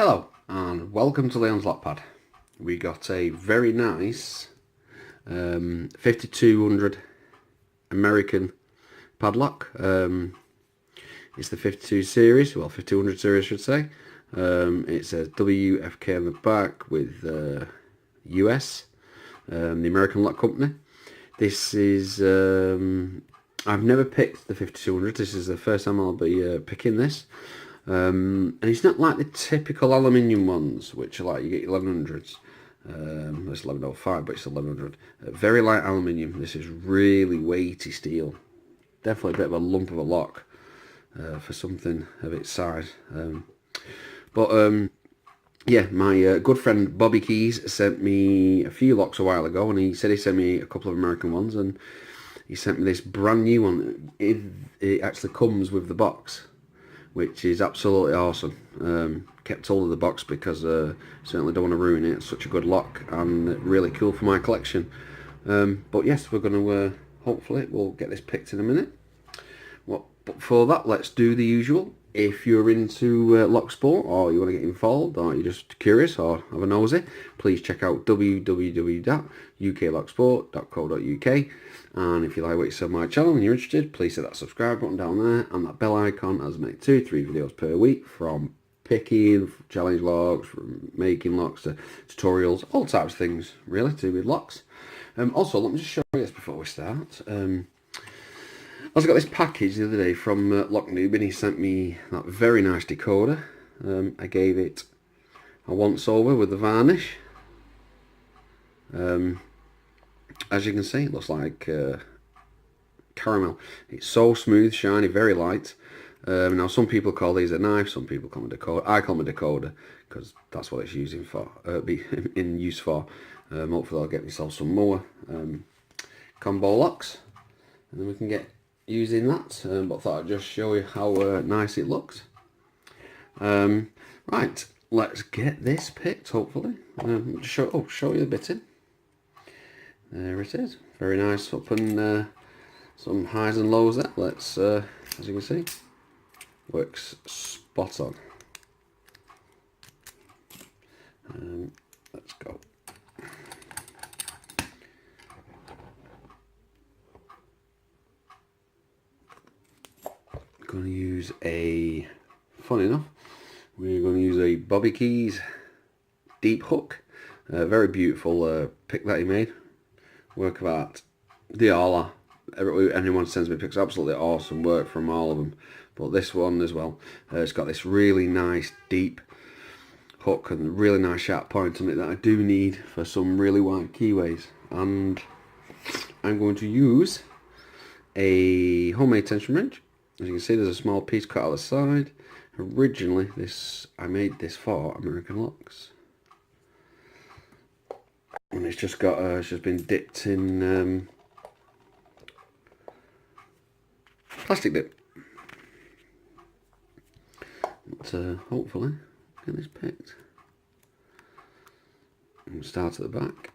Hello and welcome to Leon's Lockpad. We got a very nice 5200 American padlock. It's the 52 series, well 5200 series I should say. It says WFK on the back with US, the American lock company. This is, I've never picked the 5200, this is the first time I'll be picking this. And it's not like the typical aluminium ones, which are like you get 1100s. It's 1105, but it's 1100. Very light aluminium. This is really weighty steel. Definitely a bit of a lump of a lock for something of its size. Yeah, my good friend Bobby Keyz sent me a few locks a while ago, and he said he sent me a couple of American ones, and he sent me this brand new one. It actually comes with the box, which is absolutely awesome. Kept hold of the box because certainly don't want to ruin it. It's such a good lock and really cool for my collection. But yes, we're going to hopefully we'll get this picked in a minute. But before that, let's do the usual. If you're into lock sport, or you want to get involved, or you're just curious or have a nosy, please check out www.uklocksport.co.uk. And if you like what you see on my channel and you're interested, please hit that subscribe button down there and that bell icon, as I make 2-3 videos per week, from picking, challenge locks, from making locks to tutorials, all types of things really to do with locks. Also, let me just show you this before we start. I also got this package the other day from Lock Noob, and he sent me that very nice decoder. I gave it a once over with the varnish. As you can see, it looks like caramel. It's so smooth, shiny, very light. Now some people call these a knife, some people call them a decoder. I call them a decoder because that's what it's using for, be in use for. Hopefully I'll get myself some more combo locks, and then we can get using that. But I thought I'd just show you how nice it looks. Right, let's get this picked. Hopefully, show you the bitting. There it is, very nice up and some highs and lows there. Let's, as you can see, works spot on. Let's go. Going to use a, funny enough, we're going to use a Bobby Keyz deep hook. Very beautiful pick that he made. Work of art. They all are. Anyone sends me picks, absolutely awesome work from all of them. But this one as well, it's got this really nice deep hook and really nice sharp point on it that I do need for some really wide keyways. And I'm going to use a homemade tension wrench. As you can see, there's a small piece cut out the side. Originally, I made this for American locks, and it's just got it's just been dipped in plastic dip. But hopefully get this picked. And start at the back.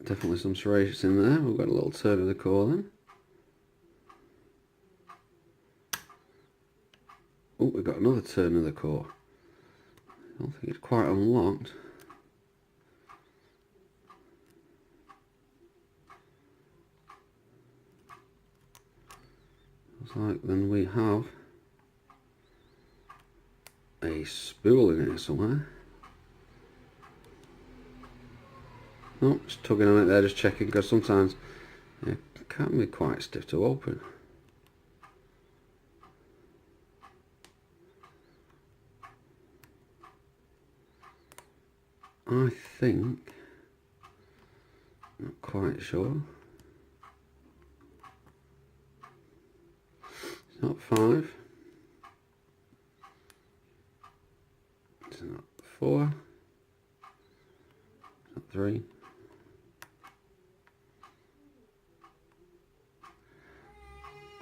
Definitely some serrations in there. We've got a little turn of the core then. Oh, we've got another turn of the core. I don't think it's quite unlocked. Looks like then we have a spool in here somewhere. Oh, just tugging on it there, just checking, because sometimes it can be quite stiff to open. I think, not quite sure. It's not 5. It's not 4. It's not 3.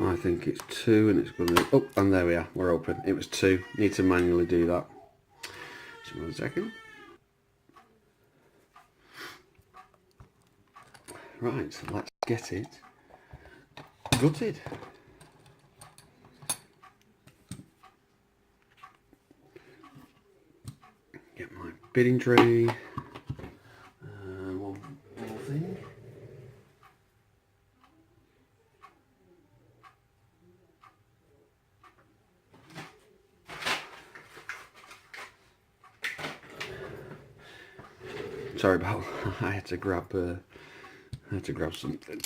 I think it's 2, and it's going to, oh, and there we are, we're open. It was 2. Need to manually do that. Just 1 second. Right, so let's get it gutted. Get my bidding tray. One more thing. Sorry about. I had to grab something.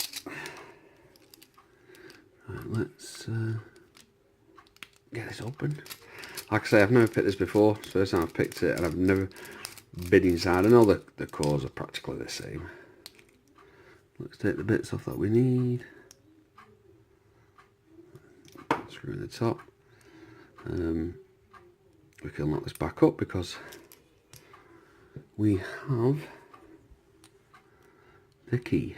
Right, let's get this open. Like I say, I've never picked this before. It's the first time I've picked it, and I've never bid inside. I know the cores are practically the same. Let's take the bits off that we need. Screw in the top. We can lock this back up because we have the key.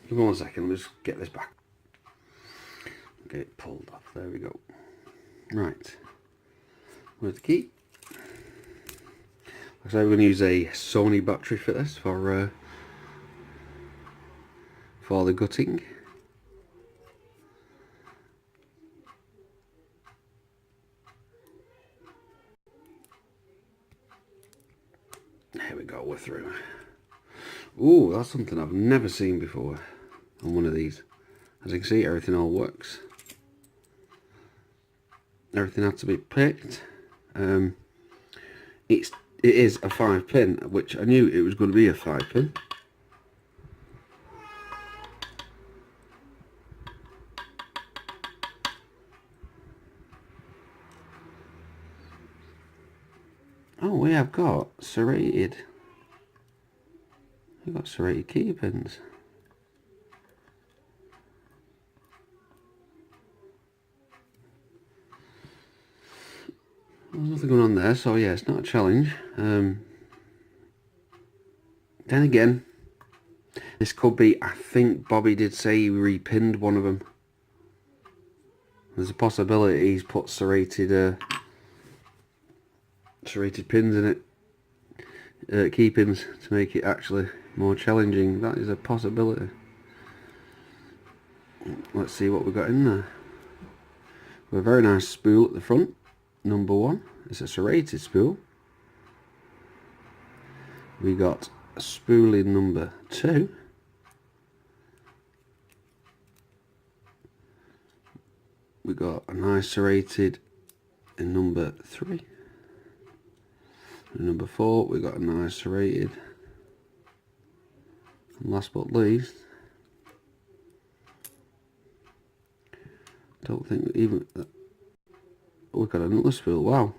Give me 1 second, let's get this back. Get it pulled off, there we go. Right, where's the key? Like I say, we're going to use a Sony battery for this, for the gutting. There we go, we're through. Ooh, that's something I've never seen before on one of these. As you can see, everything all works. Everything had to be picked. It is a 5-pin, which I knew it was going to be a 5-pin. Oh, we have got serrated. We've got serrated key pins. There's nothing going on there, so yeah, it's not a challenge. Then again, this could be, I think Bobby did say he repinned one of them. There's a possibility he's put serrated pins in it, key pins, to make it actually more challenging. That is a possibility. Let's see what we've got in there. We have a very nice spool at the front. Number 1, it's a serrated spool. We got a spool in number 2. We got a nice serrated in number 3. And number 4, we got a nice serrated. And last but least, don't think even. We've got another spool, wow.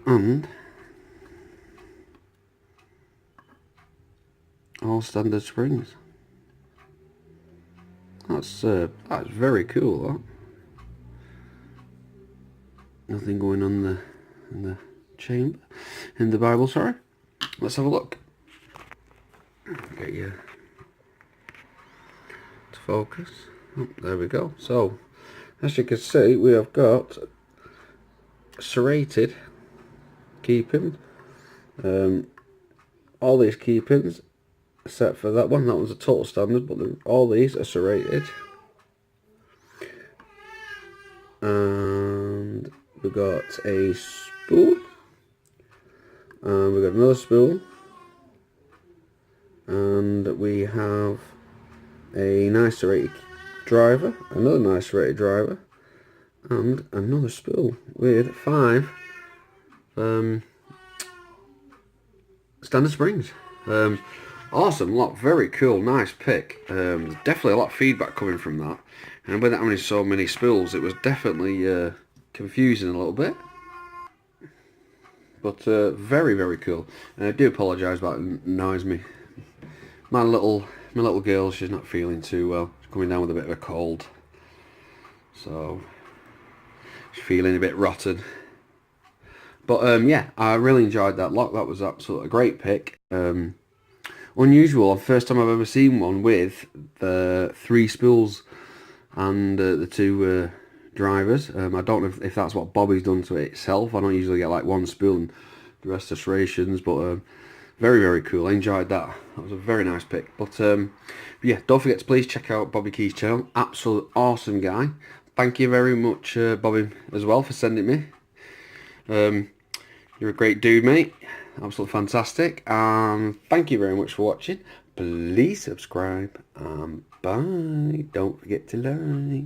And all standard springs. That's very cool, that. Nothing going on in the chamber, in the Bible, sorry. Let's have a look. Get you to focus. Oh, there we go. So, as you can see, we have got serrated key pin. All these key pins, except for that one. That one's a total standard, but all these are serrated. And we've got a spool. And we've got another spool. And we have a nice serrated driver, another nice serrated driver, and another spool with 5 standard springs. Awesome lot, very cool, nice pick. Definitely a lot of feedback coming from that, and with having so many spools, it was definitely confusing a little bit. But very, very cool. And I do apologise about it annoys me. My little girl, she's not feeling too well. She's coming down with a bit of a cold. so it's feeling a bit rotten. But yeah, I really enjoyed that lock. That was absolutely a great pick. Unusual, first time I've ever seen one with the 3 spools and the 2 drivers. I don't know if that's what Bobby's done to it itself. I don't usually get like 1 spool and the rest are serrations, but very, very cool. I enjoyed that. That was a very nice pick. But yeah, don't forget to please check out Bobby Key's channel. Absolute awesome guy. Thank you very much, Bobby, as well, for sending me. You're a great dude, mate. Absolutely fantastic. Thank you very much for watching. Please subscribe. Bye. Don't forget to like.